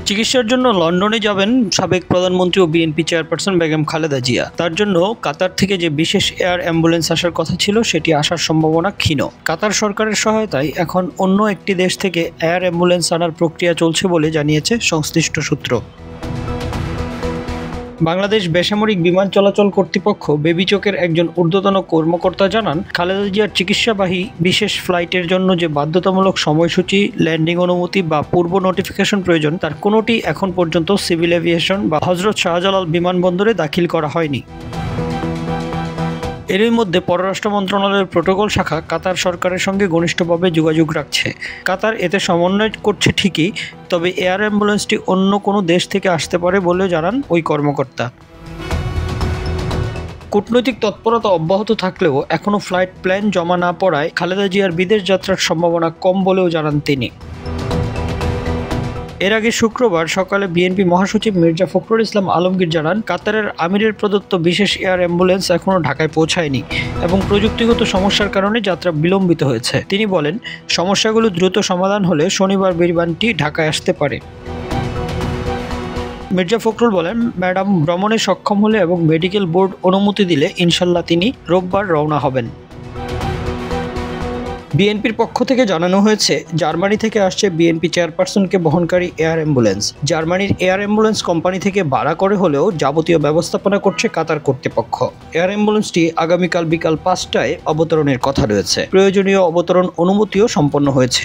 চিকিৎসার জন্য লন্ডনে যাবেন সাবেক প্রধানমন্ত্রী ও বিএনপি চেয়ারপারসন বেগম খালেদা জিয়া। তার জন্য কাতার থেকে যে বিশেষ এয়ার অ্যাম্বুলেন্স আসার কথা ছিল সেটি আসার সম্ভাবনা ক্ষীণ। কাতার সরকারের সহায়তায় এখন অন্য একটি দেশ থেকে এয়ার অ্যাম্বুলেন্স আনার প্রক্রিয়া চলছে বলে জানিয়েছে সংশ্লিষ্ট সূত্র। বাংলাদেশ বেসামরিক বিমান চলাচল কর্তৃপক্ষ বেবিচকের একজন ঊর্ধ্বতন কর্মকর্তা জানান, খালেদা জিয়ার চিকিৎসাবাহী বিশেষ ফ্লাইটের জন্য যে বাধ্যতামূলক সময়সূচি, ল্যান্ডিং অনুমতি বা পূর্ব নোটিফিকেশন প্রয়োজন তার কোনোটি এখন পর্যন্ত সিভিল এভিয়েশন বা হজরত শাহজালাল বিমানবন্দরে দাখিল করা হয়নি। এরই মধ্যে পররাষ্ট্র মন্ত্রণালয়ের প্রোটোকল শাখা কাতার সরকারের সঙ্গে ঘনিষ্ঠভাবে যোগাযোগ রাখছে। কাতার এতে সমন্বয় করছে ঠিকই, তবে এয়ার অ্যাম্বুলেন্সটি অন্য কোনো দেশ থেকে আসতে পারে বলেও জানান ওই কর্মকর্তা। কূটনৈতিক তৎপরতা অব্যাহত থাকলেও এখনও ফ্লাইট প্ল্যান জমা না পড়ায় খালেদা জিয়ার বিদেশ যাত্রার সম্ভাবনা কম বলেও জানান তিনি। এর আগে শুক্রবার সকালে বিএনপি মহাসচিব মির্জা ফখরুল ইসলাম আলমগীর জানান, কাতারের আমিরের প্রদত্ত বিশেষ এয়ার অ্যাম্বুলেন্স এখনও ঢাকায় পৌঁছায়নি এবং প্রযুক্তিগত সমস্যার কারণে যাত্রা বিলম্বিত হয়েছে। তিনি বলেন, সমস্যাগুলো দ্রুত সমাধান হলে শনিবার বিমানটি ঢাকায় আসতে পারে। মির্জা ফখরুল বলেন, ম্যাডাম ভ্রমণে সক্ষম হলে এবং মেডিকেল বোর্ড অনুমতি দিলে ইনশাল্লাহ তিনি রোববার রওনা হবেন। বিএনপির পক্ষ থেকে জানানো হয়েছে, জার্মানি থেকে আসছে বিএনপি চেয়ারপারসনকে বহনকারী এয়ার অ্যাম্বুলেন্স। জার্মানির এয়ার অ্যাম্বুলেন্স কোম্পানি থেকে ভাড়া করে হলেও যাবতীয় ব্যবস্থাপনা করছে কাতার কর্তৃপক্ষ। এয়ার অ্যাম্বুলেন্সটি আগামীকাল বিকাল 5টায় অবতরণের কথা রয়েছে। প্রয়োজনীয় অবতরণ অনুমতিও সম্পন্ন হয়েছে।